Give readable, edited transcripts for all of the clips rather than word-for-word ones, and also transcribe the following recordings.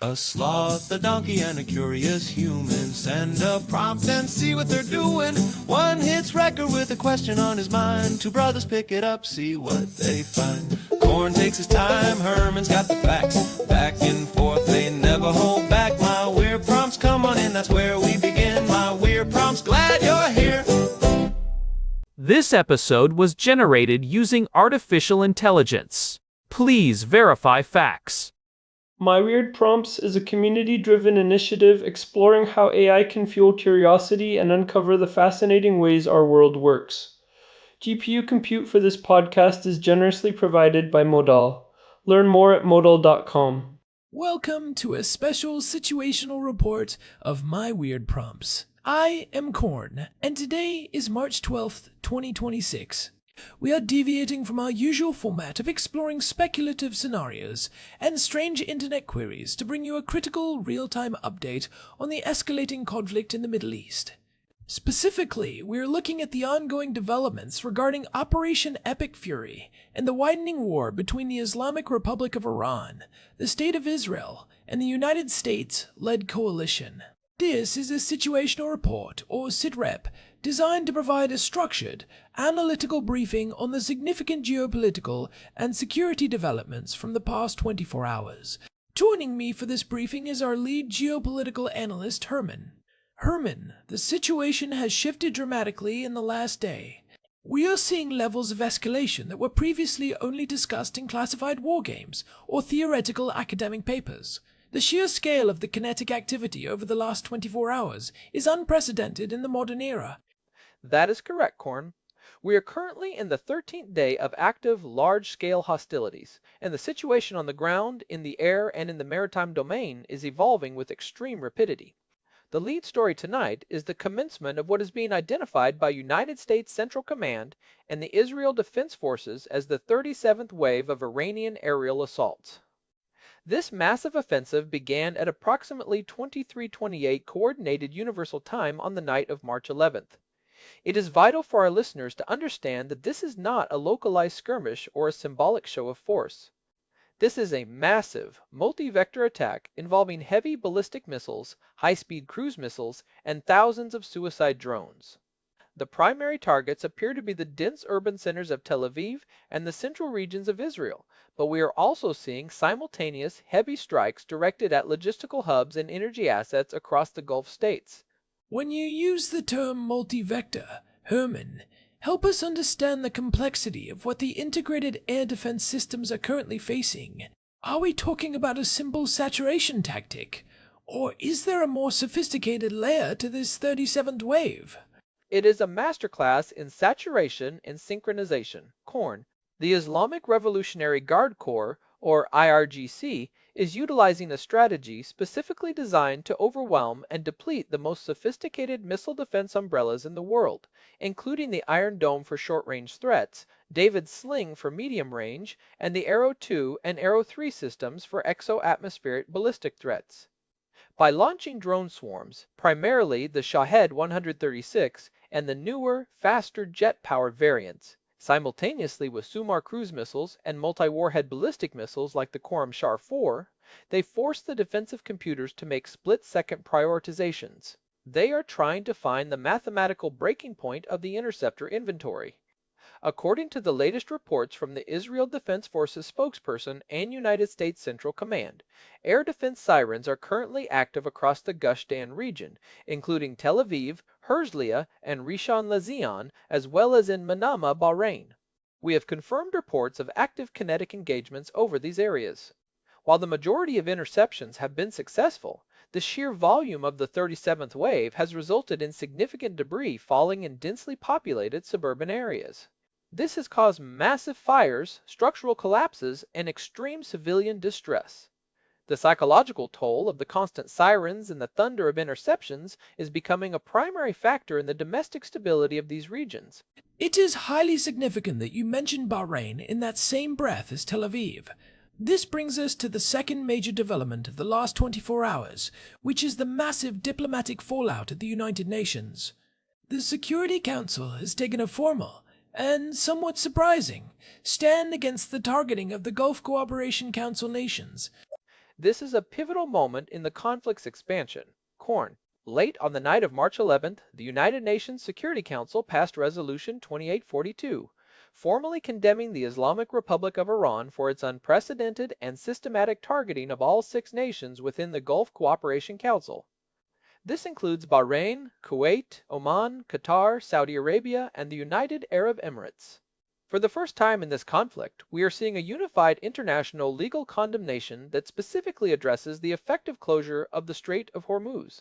A sloth, a donkey, and a curious human. Send a prompt and see what they're doing. One hits record with a question on his mind. Two brothers pick it up, see what they find. Corn takes his time, Herman's got the facts. Back and forth, they never hold back. My weird prompts, come on in, that's where we begin. My weird prompts, glad you're here. This episode was generated using artificial intelligence. Please verify facts. My Weird Prompts is a community-driven initiative exploring how AI can fuel curiosity and uncover the fascinating ways our world works. GPU compute for this podcast is generously provided by Modal. Learn more at modal.com. Welcome to a special situational report of My Weird Prompts. I am Korn, and today is March 12th, 2026. We are deviating from our usual format of exploring speculative scenarios and strange internet queries to bring you a critical, real-time update on the escalating conflict in the Middle East. Specifically, we are looking at the ongoing developments regarding Operation Epic Fury and the widening war between the Islamic Republic of Iran, the State of Israel, and the United States-led coalition. This is a situational report, or SITREP, designed to provide a structured, analytical briefing on the significant geopolitical and security developments from the past 24 hours. Joining me for this briefing is our lead geopolitical analyst, Herman. Herman, the situation has shifted dramatically in the last day. We are seeing levels of escalation that were previously only discussed in classified war games or theoretical academic papers. The sheer scale of the kinetic activity over the last 24 hours is unprecedented in the modern era. That is correct, Korn. We are currently in the 13th day of active, large-scale hostilities, and the situation on the ground, in the air, and in the maritime domain is evolving with extreme rapidity. The lead story tonight is the commencement of what is being identified by United States Central Command and the Israel Defense Forces as the 37th wave of Iranian aerial assaults. This massive offensive began at approximately 23:28 Coordinated Universal Time on the night of March 11th. It is vital for our listeners to understand that this is not a localized skirmish or a symbolic show of force. This is a massive, multi-vector attack involving heavy ballistic missiles, high-speed cruise missiles, and thousands of suicide drones. The primary targets appear to be the dense urban centers of Tel Aviv and the central regions of Israel, but we are also seeing simultaneous heavy strikes directed at logistical hubs and energy assets across the Gulf states. When you use the term multi-vector, Herman, help us understand the complexity of what the integrated air defense systems are currently facing. Are we talking about a simple saturation tactic, or is there a more sophisticated layer to this 37th wave? It is a masterclass in saturation and synchronization. Korn, the Islamic Revolutionary Guard Corps, or IRGC, is utilizing a strategy specifically designed to overwhelm and deplete the most sophisticated missile defense umbrellas in the world, including the Iron Dome for short-range threats, David's Sling for medium range, and the Arrow 2 and Arrow 3 systems for exo-atmospheric ballistic threats. By launching drone swarms, primarily the Shahed 136 and the newer, faster jet-powered variants, simultaneously with Sumar cruise missiles and multi-warhead ballistic missiles like the Khorram Shar 4, they force the defensive computers to make split-second prioritizations. They are trying to find the mathematical breaking point of the interceptor inventory. According to the latest reports from the Israel Defense Forces spokesperson and United States Central Command, air defense sirens are currently active across the Gush Dan region, including Tel Aviv, Herzliya, and Rishon LeZion, as well as in Manama, Bahrain. We have confirmed reports of active kinetic engagements over these areas. While the majority of interceptions have been successful, the sheer volume of the 37th wave has resulted in significant debris falling in densely populated suburban areas. This has caused massive fires, structural collapses, and extreme civilian distress. The psychological toll of the constant sirens and the thunder of interceptions is becoming a primary factor in the domestic stability of these regions. It is highly significant that you mentioned Bahrain in that same breath as Tel Aviv. This brings us to the second major development of the last 24 hours, which is the massive diplomatic fallout at the United Nations. The Security Council has taken a formal, and somewhat surprising, stand against the targeting of the Gulf Cooperation Council nations. This is a pivotal moment in the conflict's expansion. Corn. Late on the night of March 11th, the United Nations Security Council passed Resolution 2842, formally condemning the Islamic Republic of Iran for its unprecedented and systematic targeting of all 6 nations within the Gulf Cooperation Council. This includes Bahrain, Kuwait, Oman, Qatar, Saudi Arabia, and the United Arab Emirates. For the first time in this conflict, we are seeing a unified international legal condemnation that specifically addresses the effective closure of the Strait of Hormuz.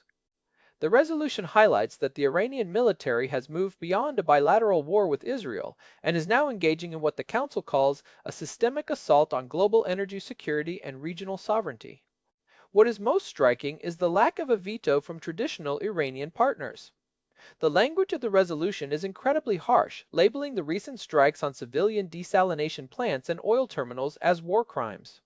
The resolution highlights that the Iranian military has moved beyond a bilateral war with Israel and is now engaging in what the Council calls a systemic assault on global energy security and regional sovereignty. What is most striking is the lack of a veto from traditional Iranian partners. The language of the resolution is incredibly harsh, labeling the recent strikes on civilian desalination plants and oil terminals as war crimes.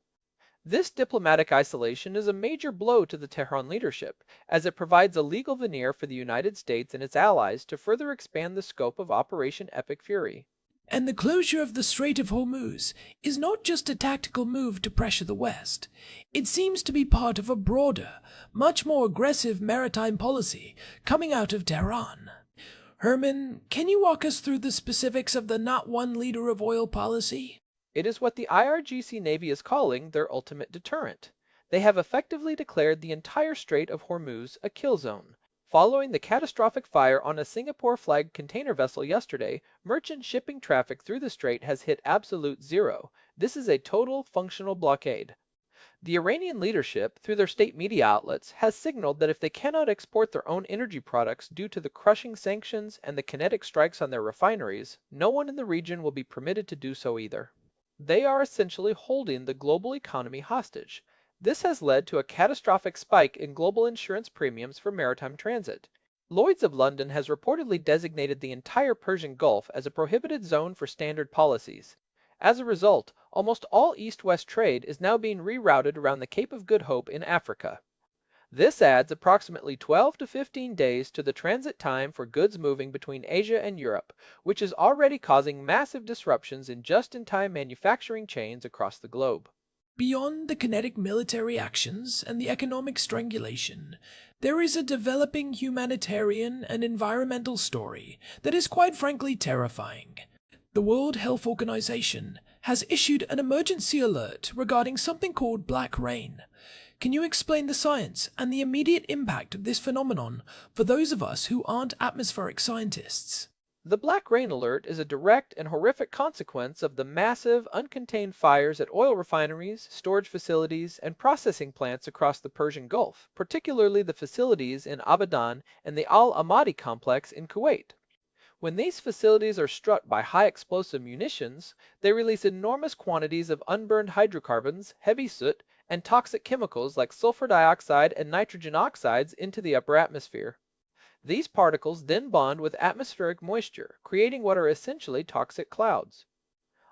This diplomatic isolation is a major blow to the Tehran leadership, as it provides a legal veneer for the United States and its allies to further expand the scope of Operation Epic Fury. And the closure of the Strait of Hormuz is not just a tactical move to pressure the West. It seems to be part of a broader, much more aggressive maritime policy coming out of Tehran. Herman, can you walk us through the specifics of the not one liter of oil policy? It is what the IRGC Navy is calling their ultimate deterrent. They have effectively declared the entire Strait of Hormuz a kill zone. Following the catastrophic fire on a Singapore-flagged container vessel yesterday, merchant shipping traffic through the strait has hit absolute zero. This is a total functional blockade. The Iranian leadership, through their state media outlets, has signaled that if they cannot export their own energy products due to the crushing sanctions and the kinetic strikes on their refineries, no one in the region will be permitted to do so either. They are essentially holding the global economy hostage. This has led to a catastrophic spike in global insurance premiums for maritime transit. Lloyd's of London has reportedly designated the entire Persian Gulf as a prohibited zone for standard policies. As a result, almost all east-west trade is now being rerouted around the Cape of Good Hope in Africa. This adds approximately 12 to 15 days to the transit time for goods moving between Asia and Europe, which is already causing massive disruptions in just-in-time manufacturing chains across the globe. Beyond the kinetic military actions and the economic strangulation, there is a developing humanitarian and environmental story that is quite frankly terrifying. The World Health Organization has issued an emergency alert regarding something called black rain. Can you explain the science and the immediate impact of this phenomenon for those of us who aren't atmospheric scientists? The black rain alert is a direct and horrific consequence of the massive, uncontained fires at oil refineries, storage facilities, and processing plants across the Persian Gulf, particularly the facilities in Abadan and the Al Ahmadi complex in Kuwait. When these facilities are struck by high explosive munitions, they release enormous quantities of unburned hydrocarbons, heavy soot, and toxic chemicals like sulfur dioxide and nitrogen oxides into the upper atmosphere. These particles then bond with atmospheric moisture, creating what are essentially toxic clouds.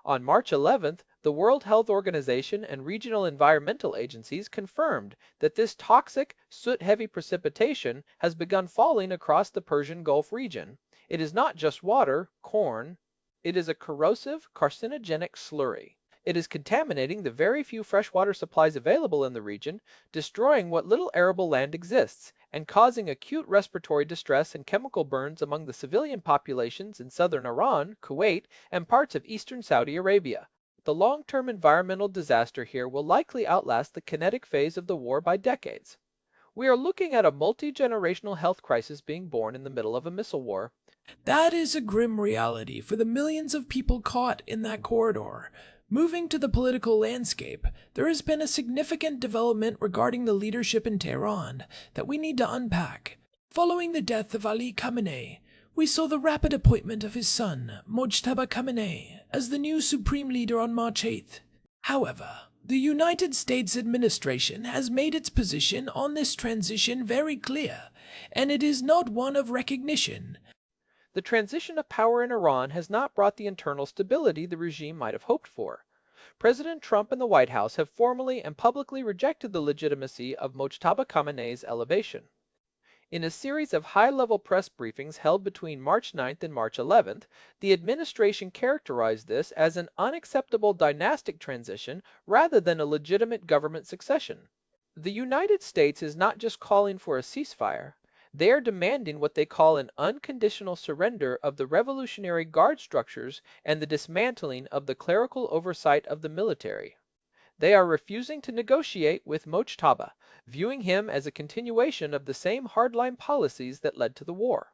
On March 11th, the World Health Organization and regional environmental agencies confirmed that this toxic, soot-heavy precipitation has begun falling across the Persian Gulf region. It is not just water, corn. It is a corrosive, carcinogenic slurry. It is contaminating the very few freshwater supplies available in the region, destroying what little arable land exists, and causing acute respiratory distress and chemical burns among the civilian populations in southern Iran, Kuwait, and parts of eastern Saudi Arabia. The long-term environmental disaster here will likely outlast the kinetic phase of the war by decades. We are looking at a multi-generational health crisis being born in the middle of a missile war. That is a grim reality for the millions of people caught in that corridor. Moving to the political landscape, there has been a significant development regarding the leadership in Tehran that we need to unpack. Following the death of Ali Khamenei, we saw the rapid appointment of his son, Mojtaba Khamenei, as the new supreme leader on March 8th. However, the United States administration has made its position on this transition very clear, and it is not one of recognition. The transition of power in Iran has not brought the internal stability the regime might have hoped for. President Trump and the White House have formally and publicly rejected the legitimacy of Mojtaba Khamenei's elevation. In a series of high-level press briefings held between March 9th and March 11th, the administration characterized this as an unacceptable dynastic transition rather than a legitimate government succession. The United States is not just calling for a ceasefire, they are demanding what they call an unconditional surrender of the Revolutionary Guard structures and the dismantling of the clerical oversight of the military. They are refusing to negotiate with Mojtaba, viewing him as a continuation of the same hardline policies that led to the war.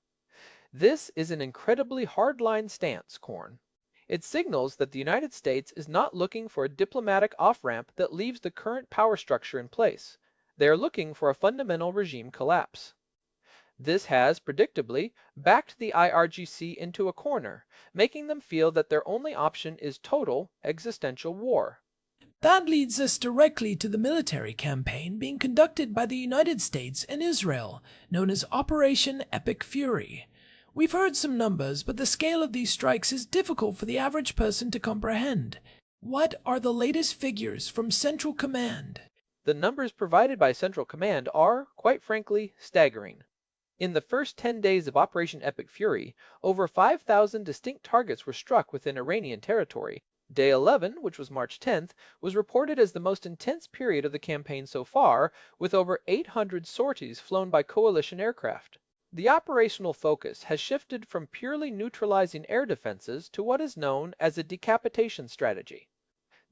This is an incredibly hardline stance, Korn. It signals that the United States is not looking for a diplomatic off-ramp that leaves the current power structure in place. They are looking for a fundamental regime collapse. This has, predictably, backed the IRGC into a corner, making them feel that their only option is total, existential war. That leads us directly to the military campaign being conducted by the United States and Israel, known as Operation Epic Fury. We've heard some numbers, but the scale of these strikes is difficult for the average person to comprehend. What are the latest figures from Central Command? The numbers provided by Central Command are, quite frankly, staggering. In the first 10 days of Operation Epic Fury, over 5,000 distinct targets were struck within Iranian territory. Day 11, which was March 10th, was reported as the most intense period of the campaign so far, with over 800 sorties flown by coalition aircraft. The operational focus has shifted from purely neutralizing air defenses to what is known as a decapitation strategy.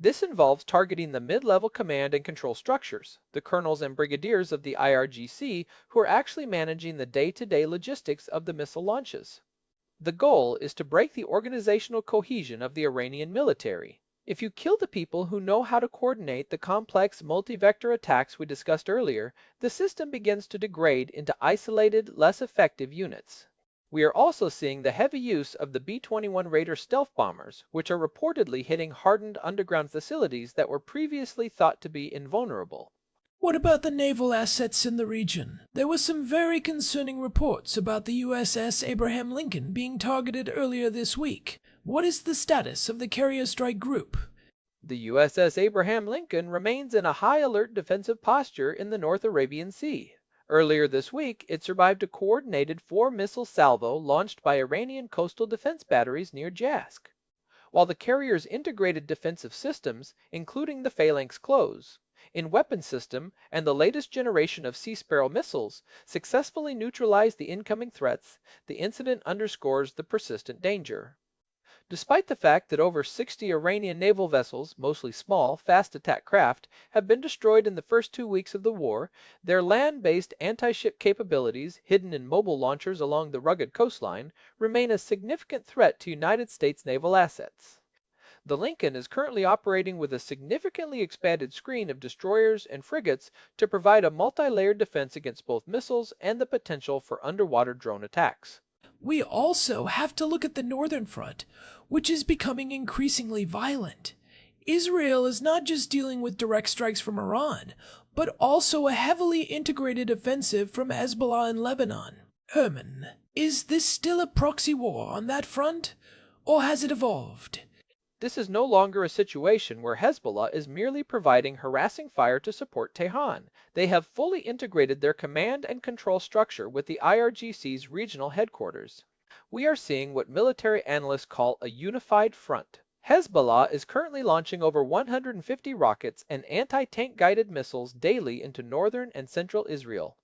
This involves targeting the mid-level command and control structures, the colonels and brigadiers of the IRGC who are actually managing the day-to-day logistics of the missile launches. The goal is to break the organizational cohesion of the Iranian military. If you kill the people who know how to coordinate the complex multi-vector attacks we discussed earlier, the system begins to degrade into isolated, less effective units. We are also seeing the heavy use of the B-21 Raider stealth bombers, which are reportedly hitting hardened underground facilities that were previously thought to be invulnerable. What about the naval assets in the region? There were some very concerning reports about the USS Abraham Lincoln being targeted earlier this week. What is the status of the carrier strike group? The USS Abraham Lincoln remains in a high alert defensive posture in the North Arabian Sea. Earlier this week, it survived a coordinated 4-missile salvo launched by Iranian coastal defense batteries near Jask. While the carrier's integrated defensive systems, including the phalanx close, in weapon system and the latest generation of Sea Sparrow missiles, successfully neutralized the incoming threats, the incident underscores the persistent danger. Despite the fact that over 60 Iranian naval vessels, mostly small, fast attack craft, have been destroyed in the first 2 weeks of the war, their land-based anti-ship capabilities, hidden in mobile launchers along the rugged coastline, remain a significant threat to United States naval assets. The Lincoln is currently operating with a significantly expanded screen of destroyers and frigates to provide a multi-layered defense against both missiles and the potential for underwater drone attacks. We also have to look at the northern front, which is becoming increasingly violent. Israel is not just dealing with direct strikes from Iran, but also a heavily integrated offensive from Hezbollah in Lebanon. Herman, is this still a proxy war on that front, or has it evolved? This is no longer a situation where Hezbollah is merely providing harassing fire to support Tehran. They have fully integrated their command and control structure with the IRGC's regional headquarters. We are seeing what military analysts call a unified front. Hezbollah is currently launching over 150 rockets and anti-tank guided missiles daily into northern and central Israel.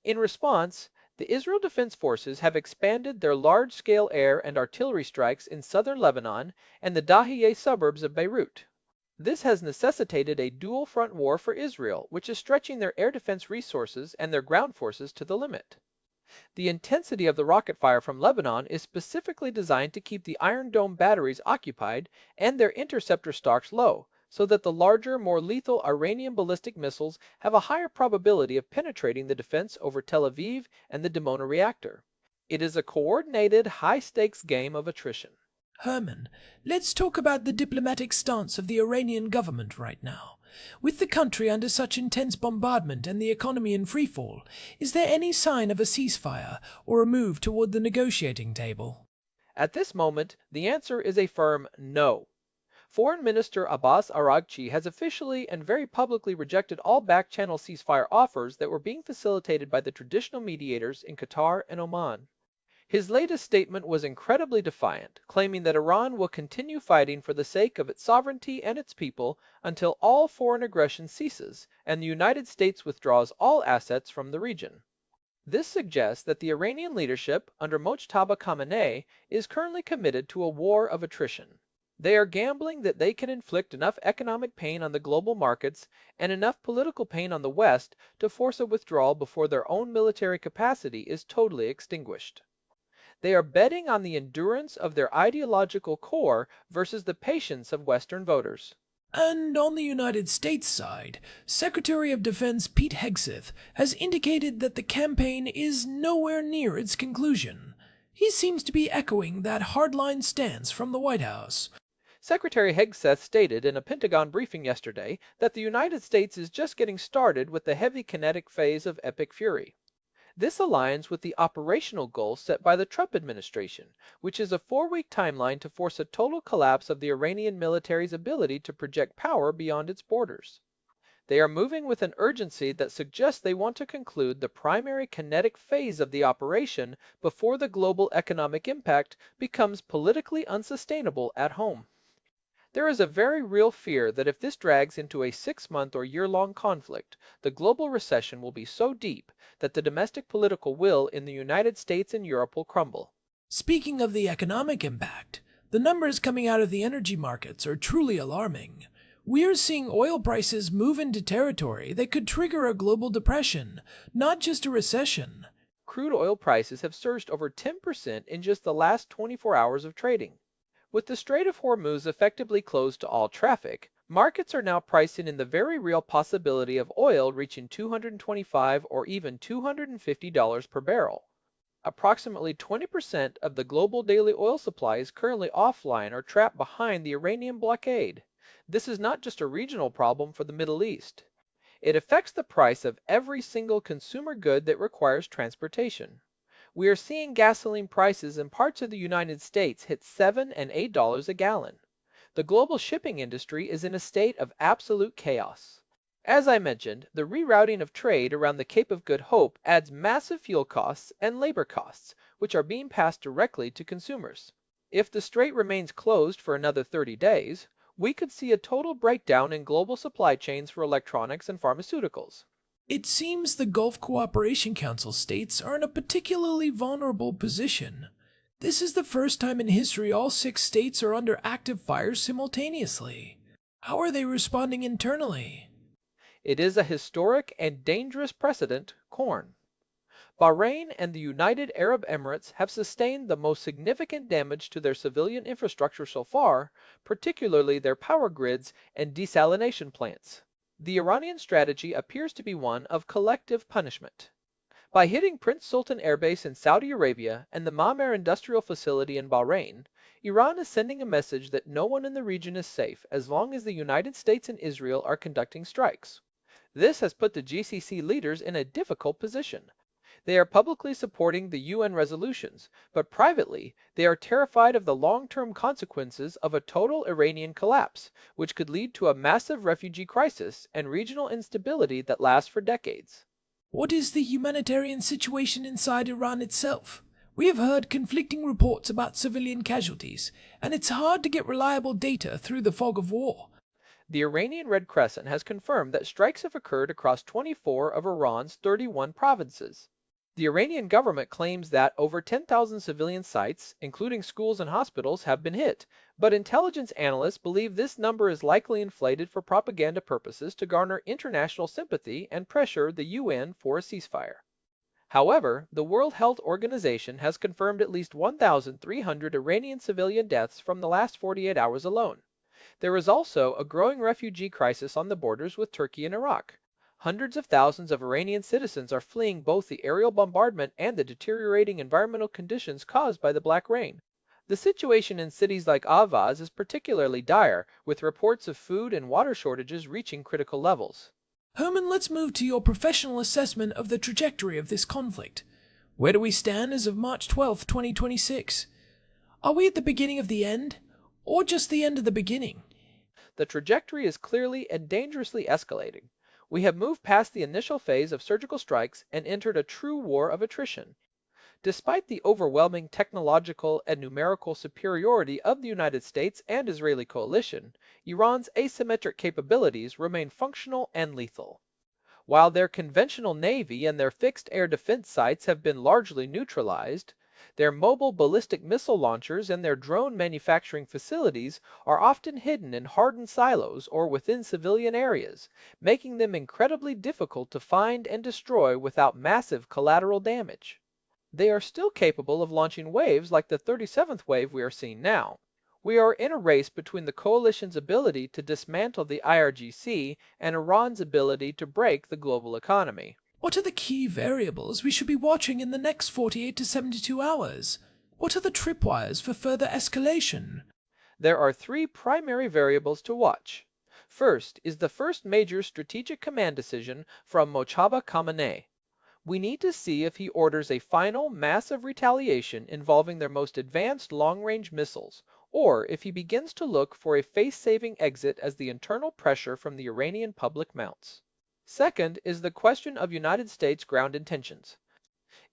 In response, the Israel Defense Forces have expanded their large-scale air and artillery strikes in southern Lebanon and the Dahieh suburbs of Beirut. This has necessitated a dual-front war for Israel, which is stretching their air defense resources and their ground forces to the limit. The intensity of the rocket fire from Lebanon is specifically designed to keep the Iron Dome batteries occupied and their interceptor stocks low, so that the larger, more lethal Iranian ballistic missiles have a higher probability of penetrating the defense over Tel Aviv and the Dimona reactor. It is a coordinated, high-stakes game of attrition. Herman, let's talk about the diplomatic stance of the Iranian government right now. With the country under such intense bombardment and the economy in freefall, is there any sign of a ceasefire or a move toward the negotiating table? At this moment, the answer is a firm no. Foreign Minister Abbas Araghchi has officially and very publicly rejected all back-channel ceasefire offers that were being facilitated by the traditional mediators in Qatar and Oman. His latest statement was incredibly defiant, claiming that Iran will continue fighting for the sake of its sovereignty and its people until all foreign aggression ceases and the United States withdraws all assets from the region. This suggests that the Iranian leadership, under Mojtaba Khamenei, is currently committed to a war of attrition. They are gambling that they can inflict enough economic pain on the global markets and enough political pain on the West to force a withdrawal before their own military capacity is totally extinguished. They are betting on the endurance of their ideological core versus the patience of Western voters. And on the United States side, Secretary of Defense Pete Hegseth has indicated that the campaign is nowhere near its conclusion. He seems to be echoing that hardline stance from the White House. Secretary Hegseth stated in a Pentagon briefing yesterday that the United States is just getting started with the heavy kinetic phase of epic fury. This aligns with the operational goal set by the Trump administration, which is a 4-week timeline to force a total collapse of the Iranian military's ability to project power beyond its borders. They are moving with an urgency that suggests they want to conclude the primary kinetic phase of the operation before the global economic impact becomes politically unsustainable at home. There is a very real fear that if this drags into a 6-month or year-long conflict, the global recession will be so deep that the domestic political will in the United States and Europe will crumble. Speaking of the economic impact, the numbers coming out of the energy markets are truly alarming. We're seeing oil prices move into territory that could trigger a global depression, not just a recession. Crude oil prices have surged over 10% in just the last 24 hours of trading. With the Strait of Hormuz effectively closed to all traffic, markets are now pricing in the very real possibility of oil reaching $225 or even $250 per barrel. Approximately 20% of the global daily oil supply is currently offline or trapped behind the Iranian blockade. This is not just a regional problem for the Middle East. It affects the price of every single consumer good that requires transportation. We are seeing gasoline prices in parts of the United States hit $7 and $8 a gallon. The global shipping industry is in a state of absolute chaos. As I mentioned, the rerouting of trade around the Cape of Good Hope adds massive fuel costs and labor costs, which are being passed directly to consumers. If the strait remains closed for another 30 days, we could see a total breakdown in global supply chains for electronics and pharmaceuticals. It seems the Gulf Cooperation Council states are in a particularly vulnerable position. This is the first time in history all 6 states are under active fire simultaneously. How are they responding internally? It is a historic and dangerous precedent, Corn. Bahrain and the United Arab Emirates have sustained the most significant damage to their civilian infrastructure so far, particularly their power grids and desalination plants. The Iranian strategy appears to be one of collective punishment. By hitting Prince Sultan Air Base in Saudi Arabia and the Mamer industrial facility in Bahrain, Iran is sending a message that no one in the region is safe as long as the United States and Israel are conducting strikes. This has put the GCC leaders in a difficult position. They are publicly supporting the UN resolutions, but privately, they are terrified of the long-term consequences of a total Iranian collapse, which could lead to a massive refugee crisis and regional instability that lasts for decades. What is the humanitarian situation inside Iran itself? We have heard conflicting reports about civilian casualties, and it's hard to get reliable data through the fog of war. The Iranian Red Crescent has confirmed that strikes have occurred across 24 of Iran's 31 provinces. The Iranian government claims that over 10,000 civilian sites, including schools and hospitals, have been hit, but intelligence analysts believe this number is likely inflated for propaganda purposes to garner international sympathy and pressure the UN for a ceasefire. However, the World Health Organization has confirmed at least 1,300 Iranian civilian deaths from the last 48 hours alone. There is also a growing refugee crisis on the borders with Turkey and Iraq. Hundreds of thousands of Iranian citizens are fleeing both the aerial bombardment and the deteriorating environmental conditions caused by the Black Rain. The situation in cities like Ahvaz is particularly dire, with reports of food and water shortages reaching critical levels. Herman, let's move to your professional assessment of the trajectory of this conflict. Where do we stand as of March 12, 2026? Are we at the beginning of the end, or just the end of the beginning? The trajectory is clearly and dangerously escalating. We have moved past the initial phase of surgical strikes and entered a true war of attrition. Despite the overwhelming technological and numerical superiority of the United States and Israeli coalition, Iran's asymmetric capabilities remain functional and lethal. While their conventional navy and their fixed air defense sites have been largely neutralized, their mobile ballistic missile launchers and their drone manufacturing facilities are often hidden in hardened silos or within civilian areas, making them incredibly difficult to find and destroy without massive collateral damage. They are still capable of launching waves like the 37th wave we are seeing now. We are in a race between the coalition's ability to dismantle the IRGC and Iran's ability to break the global economy. What are the key variables we should be watching in the next 48 to 72 hours? What are the tripwires for further escalation? There are three primary variables to watch. First is the first major strategic command decision from Mojtaba Khamenei. We need to see if he orders a final massive retaliation involving their most advanced long-range missiles, or if he begins to look for a face-saving exit as the internal pressure from the Iranian public mounts. Second is the question of United States ground intentions.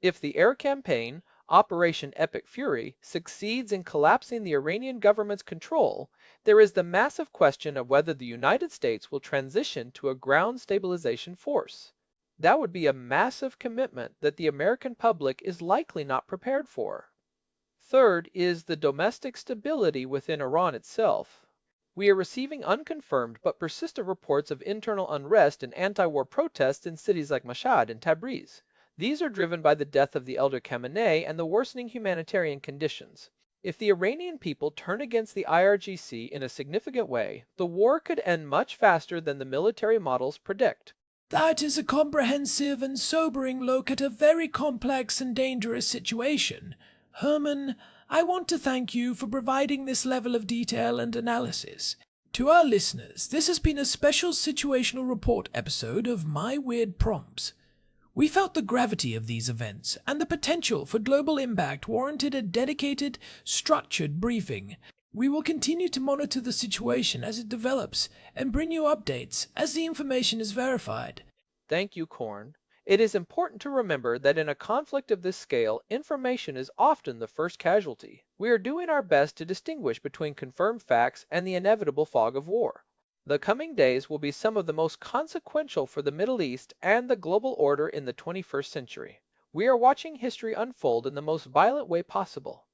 If the air campaign, Operation Epic Fury, succeeds in collapsing the Iranian government's control, there is the massive question of whether the United States will transition to a ground stabilization force. That would be a massive commitment that the American public is likely not prepared for. Third is the domestic stability within Iran itself. We are receiving unconfirmed but persistent reports of internal unrest and anti-war protests in cities like Mashhad and Tabriz. These are driven by the death of the elder Khamenei and the worsening humanitarian conditions. If the Iranian people turn against the IRGC in a significant way, the war could end much faster than the military models predict. That is a comprehensive and sobering look at a very complex and dangerous situation. Herman, I want to thank you for providing this level of detail and analysis. To our listeners, this has been a special situational report episode of My Weird Prompts. We felt the gravity of these events and the potential for global impact warranted a dedicated, structured briefing. We will continue to monitor the situation as it develops and bring you updates as the information is verified. Thank you, Korn. It is important to remember that in a conflict of this scale, information is often the first casualty. We are doing our best to distinguish between confirmed facts and the inevitable fog of war. The coming days will be some of the most consequential for the Middle East and the global order in the 21st century. We are watching history unfold in the most violent way possible.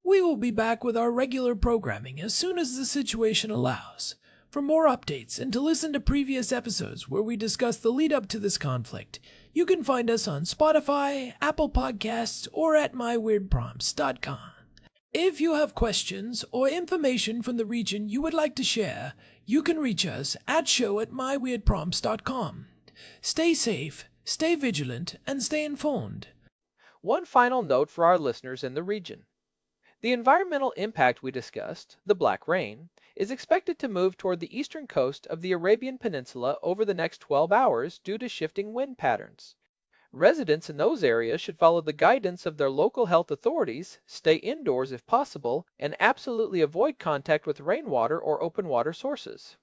We will be back with our regular programming as soon as the situation allows. For more updates and to listen to previous episodes where we discuss the lead up to this conflict, you can find us on Spotify, Apple Podcasts, or at myweirdprompts.com. If you have questions or information from the region you would like to share, you can reach us at show@myweirdprompts.com. Stay safe, stay vigilant, and stay informed. One final note for our listeners in the region. The environmental impact we discussed, the black rain, is expected to move toward the eastern coast of the Arabian Peninsula over the next 12 hours due to shifting wind patterns. Residents in those areas should follow the guidance of their local health authorities, stay indoors if possible, and absolutely avoid contact with rainwater or open water sources.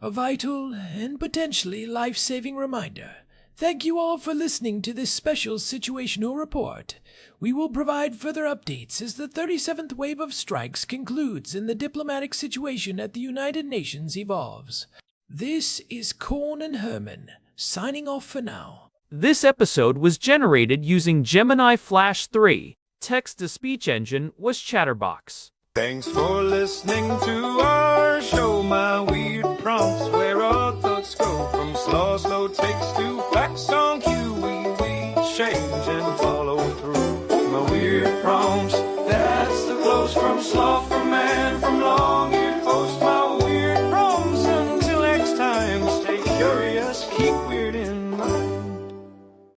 A vital and potentially life-saving reminder. Thank you all for listening to this special situational report. We will provide further updates as the 37th wave of strikes concludes and the diplomatic situation at the United Nations evolves. This is Korn and Herman, signing off for now. This episode was generated using Gemini Flash 3. Text-to-speech engine was Chatterbox. Thanks for listening to our show, My Weird Prompts, where our thoughts go from slow takes to facts on cue. We change and follow through. My Weird Prompts, that's the flows from sloth, from man, from long-eared host. My Weird Prompts, until next time, stay curious, keep